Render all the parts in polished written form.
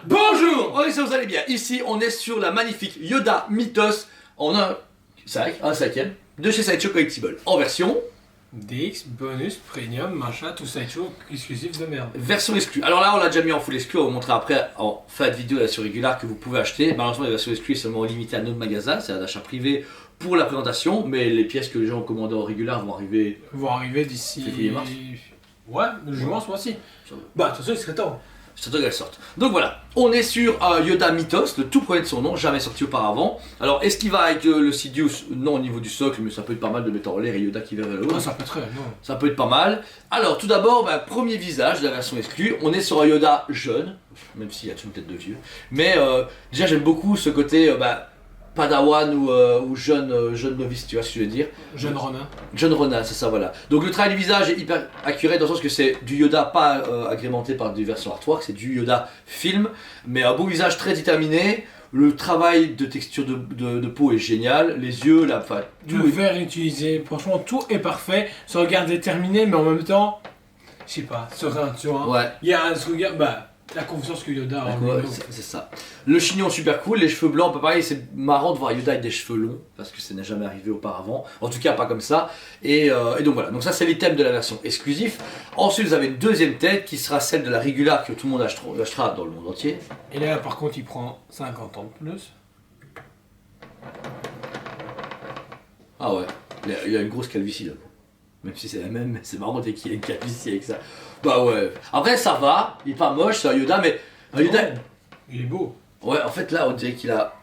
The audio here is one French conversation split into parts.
Bonjour, on est sûr que vous allez bien. Ici, on est sur la magnifique Yoda Mythos en un cinquième de chez Sideshow Collectible en version DX, bonus, premium, machin, tout ça est chaud, exclusif de merde. version exclue. Alors là, on l'a déjà mis en full exclu, on vous montrera après en fin de vidéo la version régulière que vous pouvez acheter. Malheureusement, la version exclue est seulement limitée à notre magasin, c'est un achat privé pour la présentation, mais les pièces que les gens ont commandées en régulière vont arriver. D'ici. Février-mars. Ouais, je pense moi aussi. Bah, de toute façon, il serait temps. C'est temps qu'elle sorte. Donc voilà, on est sur Yoda Mythos, le tout premier de son nom, jamais sorti auparavant. Alors, est-ce qu'il va avec le Sidious? Non, au niveau du socle, mais ça peut être pas mal de mettre en l'air et Yoda qui va vers le haut. Ah, ça peut être non. Ça peut être pas mal. Alors, tout d'abord, premier visage de la version exclue. On est sur un Yoda jeune, même s'il a toujours une tête de vieux. Mais déjà, j'aime beaucoup ce côté Padawan ou jeune novice, tu vois ce que je veux dire. Jeune Ronin. Jeune Ronin, c'est ça, voilà. Donc le travail du visage est hyper accuré dans le sens que c'est du Yoda pas agrémenté par des versions artwork, c'est du Yoda film, mais un beau visage très déterminé. Le travail de texture de peau est génial, les yeux, Le verre utilisé, franchement, tout est parfait. Ce regard déterminé, mais en même temps, je sais pas, serein, tu vois. Ouais. Il y a ce regard, la confiance que Yoda a en lui. C'est ça. Le chignon super cool, les cheveux blancs, pareil, c'est marrant de voir Yoda avec des cheveux longs, parce que ça n'est jamais arrivé auparavant, en tout cas pas comme ça, et donc voilà, donc ça c'est les thèmes de la version exclusive. Ensuite vous avez une deuxième tête qui sera celle de la régulière que tout le monde achètera dans le monde entier. Et là, par contre, il prend 50 ans de plus. Ah ouais, il a une grosse calvitie là. Même si c'est la même, mais c'est marrant dès qu'il y a une calvitie avec ça. Bah ouais. Après ça va, il est pas moche, c'est un Yoda, mais un Yoda... Il est beau. Ouais, en fait là on dirait qu'il a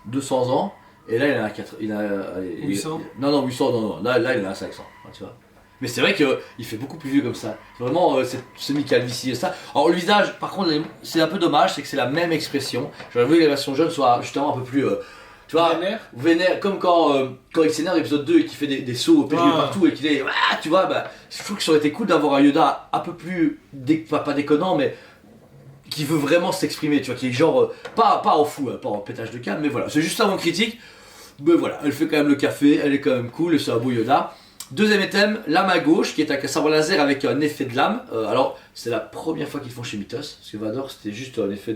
200 ans, et là il a 800. Non, 800, non, là il en a 500, tu vois. Mais c'est vrai qu'il fait beaucoup plus vieux comme ça. Vraiment, cette semi-calvitie et ça. Alors le visage, par contre, c'est un peu dommage, c'est que c'est la même expression. J'aurais voulu que la version jeune soit justement un peu plus... tu vois, vénère, comme quand il s'énerve l'épisode 2 et qu'il fait des sauts au périlleux partout et qu'il est... tu vois, je trouve que ça aurait été cool d'avoir un Yoda un peu plus... pas déconnant, mais qui veut vraiment s'exprimer, tu vois, qui est genre... pas en fou, pas en pétage de câble, mais voilà. C'est juste ça mon critique. Mais voilà, elle fait quand même le café, elle est quand même cool, et c'est un beau Yoda. Deuxième item, lame à gauche, qui est un sabre laser avec un effet de lame. Alors, c'est la première fois qu'ils font chez Mythos, parce que Vador c'était juste un effet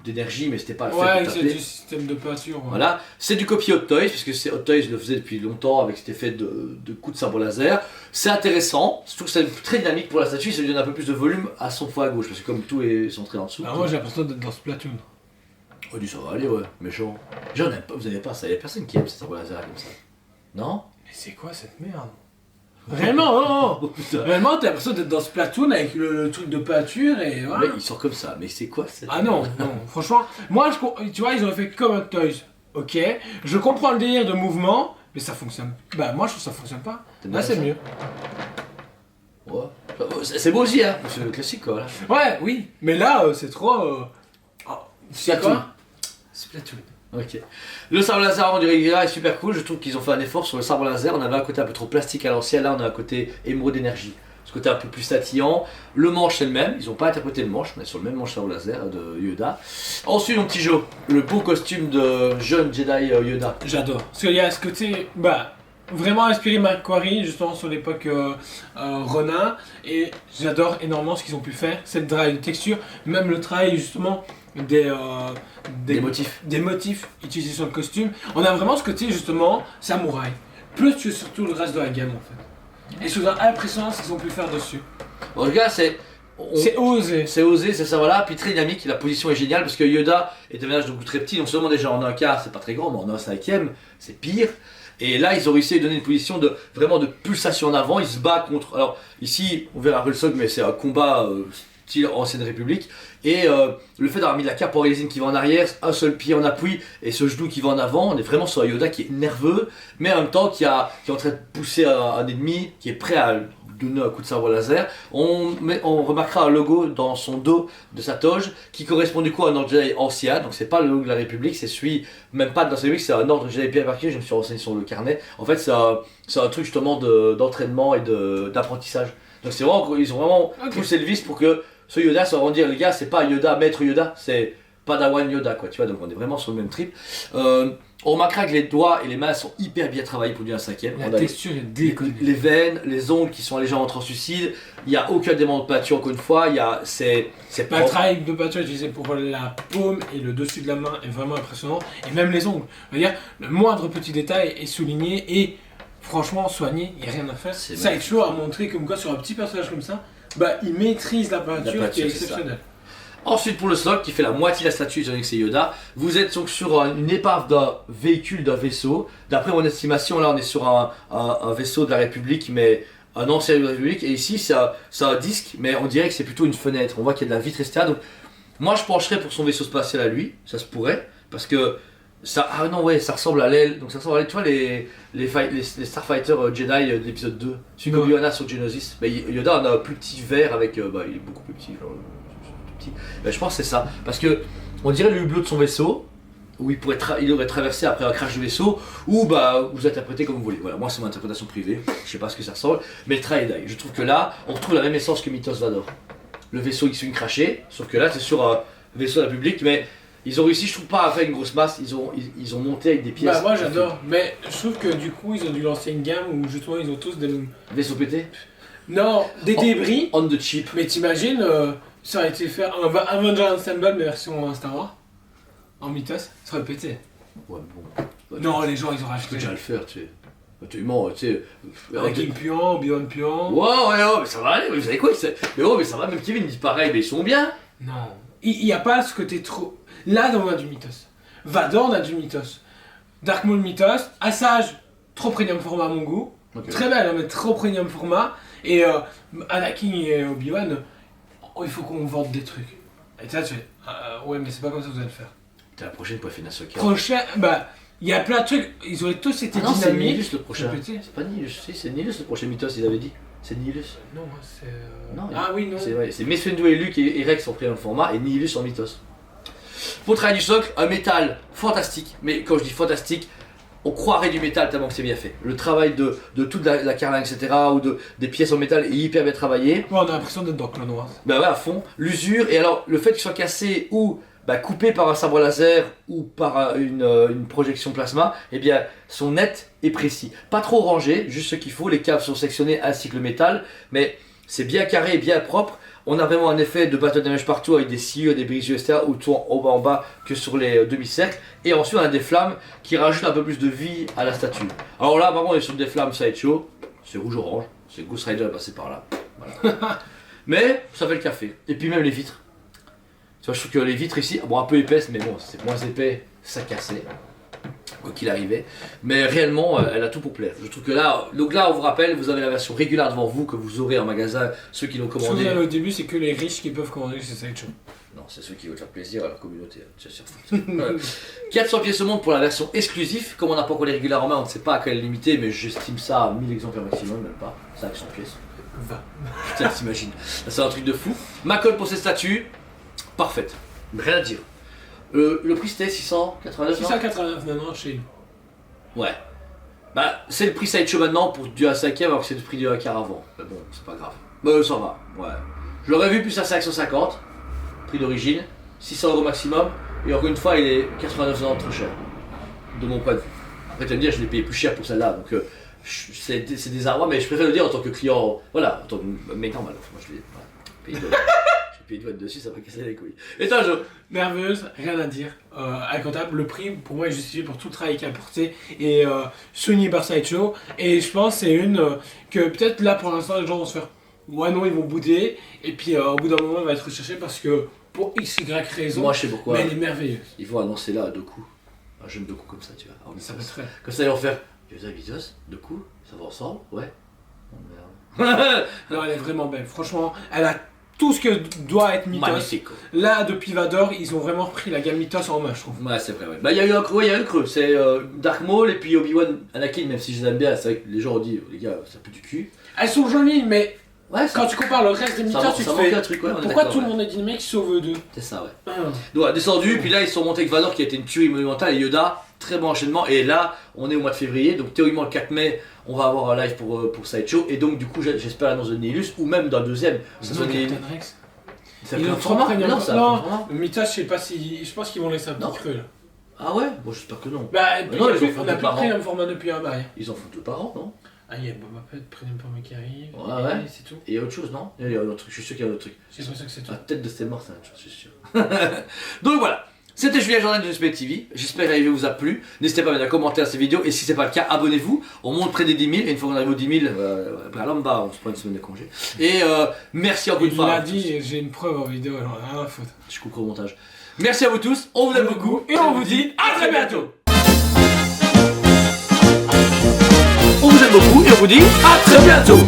d'énergie, mais c'était pas le fait de taper. Ouais, c'est du système de peinture. Ouais. Voilà, c'est du copy Hot Toys, puisque Hot Toys le faisait depuis longtemps avec cet effet de coup de sabre laser. C'est intéressant, je trouve que c'est très dynamique pour la statue, ça lui donne un peu plus de volume à son foie à gauche, parce que comme tout est centré en dessous. Alors moi j'ai l'impression d'être dans Splatoon. Oh, ça va aller, ouais, méchant. J'en aime pas, vous n'aimez pas ça, il y a personne qui aime ces sabres laser comme ça. Non? Mais c'est quoi cette merde? Réellement, non. Oh, putain. Réellement, t'as l'impression d'être dans Splatoon avec le truc de peinture et voilà. Mais il sort comme ça, mais c'est quoi cette... Ah non, franchement, moi, tu vois, ils auraient fait comme Hot Toys. Ok, je comprends le délire de mouvement, mais ça fonctionne. Moi, je trouve que ça fonctionne pas. Là, c'est mieux. Ouais. C'est beau aussi, hein, c'est le classique quoi. Là. Ouais, oui, mais là, c'est trop... C'est quoi? Splatoon. Ok. Le sabre laser en du régulier est super cool, je trouve qu'ils ont fait un effort sur le sabre laser, on avait un côté un peu trop plastique à l'ancienne, là on a un côté émeraude d'énergie. Ce côté un peu plus satillant, le manche c'est le même, ils n'ont pas interprété le manche, on est sur le même manche sabre laser de Yoda. Ensuite mon petit Joe, le beau costume de jeune Jedi Yoda. J'adore, parce qu'il y a ce côté, vraiment inspiré Macquarie justement sur l'époque Ronin, et j'adore énormément ce qu'ils ont pu faire, cette travail de texture, même le travail justement des motifs utilisés sur le costume. On a vraiment ce côté justement samouraï, plus que surtout le reste de la gamme en fait. Et je trouve impressionnant ce qu'ils ont pu faire dessus. En tout cas c'est osé. C'est osé, c'est ça voilà, puis très dynamique, la position est géniale parce que Yoda est un personnage donc très petit, non seulement déjà en un quart c'est pas très grand, mais en un cinquième c'est pire. Et là, ils ont réussi à lui donner une position vraiment de pulsation en avant. Il se bat contre. Alors, ici, on verra après le socle, mais c'est un combat style Ancienne République. Et le fait d'avoir mis la cape en résine qui va en arrière, un seul pied en appui et ce genou qui va en avant, on est vraiment sur un Yoda qui est nerveux, mais en même temps qui est en train de pousser un ennemi, qui est prêt à donner un coup de sabre laser. On remarquera un logo dans son dos de sa toge qui correspond du coup à un ordre Jedi ancien, donc c'est pas le logo de la République, c'est celui, même pas de l'ancienne République, c'est un ordre Jedi bien marqué, je me suis renseigné sur le carnet. En fait c'est un truc justement d'entraînement et d'apprentissage. Donc c'est vraiment, ils ont vraiment poussé le vice pour que ce Yoda soit vraiment dire les gars c'est pas Yoda, maître Yoda, c'est Padawan Yoda quoi, tu vois, donc on est vraiment sur le même trip. On remarquera que les doigts et les mains sont hyper bien travaillés pour du 1/5. La On a texture est déconnée. les veines, les ongles qui sont légèrement translucides. Il n'y a aucun démon de peinture, encore une fois. C'est Le propre. travail de peinture utilisé pour la paume et le dessus de la main est vraiment impressionnant. Et même les ongles. On va dire, le moindre petit détail est souligné et franchement soigné, il n'y a rien à faire. C'est Sideshow a montré comme quoi sur un petit personnage comme ça, bah il maîtrise la peinture, qui est c'est ça. exceptionnelle. Ensuite, pour le socle, qui fait la moitié de la statue, étant donné que c'est Yoda, vous êtes donc sur une épave d'un véhicule, d'un vaisseau. D'après mon estimation, là, on est sur un vaisseau de la République, mais un ancien de la République. Et ici, c'est un disque, mais on dirait que c'est plutôt une fenêtre. On voit qu'il y a de la vitre, etc. Donc, moi, je pencherais pour son vaisseau spatial à lui. Ça se pourrait, parce que ça, ah non, ouais, ça ressemble à l'aile. Donc, ça ressemble à l'aile. Tu vois, les Starfighter Jedi de l'épisode 2. Celui Ouais. qu'Obi-Wan a sur Geonosis. Mais Yoda en a un plus petit verre avec. Il est beaucoup plus petit. Genre, petit. Ben, je pense que c'est ça. Parce que on dirait le hublot de son vaisseau, où il aurait traversé après un crash de vaisseau, ou bah vous interprétez comme vous voulez. Voilà, moi c'est mon interprétation privée, je sais pas ce que ça ressemble, mais le travail est dingue. Je trouve que là, on retrouve la même essence que Mythos Vador. Le vaisseau X-Wing craché, sauf que là c'est sur un vaisseau de la République, mais ils ont réussi, je trouve pas, à faire une grosse masse, ils ont monté avec des pièces. Bah moi j'adore, mais je trouve que du coup ils ont dû lancer une gamme où justement ils ont tous des... Vaisseau pété, Non, des débris, on the cheap. mais t'imagines, ça aurait été faire un Avenger Ensemble mais version Star Wars, en Mythos, ça aurait pété. Ouais, bon. Non, les gens ils ont Je peux racheté. déjà le faire, tu sais. Actuellement, tu sais. Anakin puant, Obi-Wan puant. Ouais, mais ça va aller, vous savez quoi mais ça va, même Kevin dit pareil, mais ils sont bien. Non, il n'y a pas ce côté trop... Là, on a du Mythos. Vador, on a du Mythos. Dark Maul Mythos. Assage, trop premium format à mon goût. Ok. Très belle, hein, mais trop premium format. Et Anakin et Obi-Wan, oh, il faut qu'on vende des trucs. Et ça, tu fais, ouais, mais c'est pas comme ça que vous allez le faire. T'es la prochaine pour finir ce cas. Prochain, bah, il y a plein de trucs, ils auraient tous été Ah non, c'est dynamiques. Nihilus le prochain. Pété. C'est pas Nihilus, si, c'est Nihilus le prochain Mythos, ils avaient dit. C'est Nihilus. Non, c'est. Non, Ah oui, non. C'est vrai, c'est Mace Windu et Luke et Rex ont pris un format et Nihilus en Mythos. Pour le travail du socle, un métal fantastique, mais quand je dis fantastique, on croirait du métal tellement que c'est bien fait. Le travail de toute la carlingue, etc., ou des pièces en métal est hyper bien travaillé. Ouais, on a l'impression d'être dans Clone Wars. Bah ouais, à fond. L'usure, et alors le fait qu'il soit cassé ou coupé par un sabre laser ou par une projection plasma, eh bien, sont nets et précis. Pas trop rangés, juste ce qu'il faut. Les caves sont sectionnées ainsi que le métal, mais c'est bien carré et bien propre. On a vraiment un effet de battle damage partout avec des sciures, des brisures, etc. Autant en bas que sur les demi-cercles. Et ensuite, on a des flammes qui rajoutent un peu plus de vie à la statue. Alors là, par contre, on est sur des flammes Sideshow. C'est rouge-orange. C'est Ghost Rider est passé par là. Voilà. Mais ça fait le café. Et puis même les vitres. Tu vois, je trouve que les vitres ici, bon, un peu épaisses, mais bon, c'est moins épais, ça cassait. Quoi qu'il arrivait. Mais réellement, elle a tout pour plaire. Je trouve que là, donc là, on vous rappelle, vous avez la version régulière devant vous que vous aurez en magasin, ceux qui l'ont Ce que vous commandé. avez au début, c'est que les riches qui peuvent commander chez Sideshow. Non, c'est ceux qui veulent faire plaisir à leur communauté, hein, c'est sûr. 400 pièces au monde pour la version exclusive. Comme on n'a pas encore les régulières en main, on ne sait pas à quelle limité, mais j'estime ça à 1000 exemplaires maximum, même pas. 500 pièces. Va. Putain, t'imagines. C'est un truc de fou. Ma colle pour cette statue, parfaite. Rien à dire. Le prix c'était 689, non 689 maintenant chez nous. Ouais. Bah, c'est le prix Sideshow maintenant pour du 1/5 alors que c'est le prix du 1/4 avant. Mais bon, c'est pas grave. Ça va, ouais. Je l'aurais vu plus à 550, prix d'origine, 600 € maximum, et encore une fois, il est 89 € trop cher, de mon point de vue. Après, tu vas me dire, je l'ai payé plus cher pour celle-là, donc c'est des arrois, mais je préfère le dire en tant que client, voilà, en tant que mec normal. Moi, je l'ai payé j'ai payé de dessus, ça m'a cassé les couilles. Et toi, Jo? Nerveuse, rien à dire. Incontable, le prix pour moi est justifié pour tout le travail qu'il a apporté et soigné par Sideshow. Et je pense que c'est une que peut-être là pour l'instant les gens vont se faire ouais non ils vont bouder et puis au bout d'un moment elle va être recherchée parce que pour XY raison, Moi, je sais pourquoi. mais elle est merveilleuse. Ils vont annoncer là Doku. Un jeune Doku comme ça, tu vois. Alors, Ça peut très. comme ça, ils vont faire Yoda Mythos, Doku, ça va ensemble? Ouais. Oh merde. Non, elle est vraiment belle. Franchement, elle a tout ce que doit être Mythos. Magnifique. Quoi. Là, depuis Vador, ils ont vraiment repris la gamme Mythos en main, je trouve. Ouais, c'est vrai, ouais. Bah, il y a eu un creux, C'est Dark Maul et puis Obi-Wan, Anakin, même si je les aime bien, c'est vrai que les gens ont dit, les gars, ça pue du cul. Elles sont jolies, mais Ouais, quand tu compares le reste des Mythos, tu te ça manque fais. un truc, ouais, on est Pourquoi d'accord, tout le ouais. monde est dynamique sauf eux deux? C'est ça, ouais. Ah. Donc, descendu, puis là, ils sont montés avec Vador qui a été une tuerie monumentale et Yoda, très bon enchaînement. Et là, on est au mois de février, donc théoriquement, le 4 mai, on va avoir un live pour Sideshow. Et donc, du coup, j'espère l'annonce de Nihilus ou même d'un deuxième. Ça soit Captain Nihilus. Rex. Ça Ils fait ont un trop format? pris un Non, peu- ça a non. fait un format. Le Mythos, je sais pas si. Je pense qu'ils vont laisser un Non. petit creux là. Ah ouais? Bon, j'espère que non. Bah, et puis, non, ils en font on a deux plus par de an. premium format depuis un bail. Ils en font 2 par an, non? Ah, il y a Boba Fett, premium format qui arrive. Ouais, ouais. Et c'est tout. Et il y a autre chose, non? Il y a d'autres trucs, je suis sûr qu'il y a d'autres trucs. J'ai l'impression que c'est tout. La tête de ces morts, c'est la même chose, je suis sûr. Donc voilà. C'était Julien Jordan de Spay TV. J'espère que la vidéo vous a plu. N'hésitez pas à mettre un commentaire à cette vidéo. Et si c'est pas le cas, abonnez-vous. On monte près des 10 000. Et une fois qu'on arrive aux 10 000, après à l'amba, on se prend une semaine de congé. Et merci encore une Il fois. l'a dit et j'ai une preuve en vidéo, j'en ai rien à foutre. Je coupe au montage. Merci à vous tous. On vous aime beaucoup. Et on vous dit à très bientôt. On vous aime beaucoup et on vous dit à très bientôt.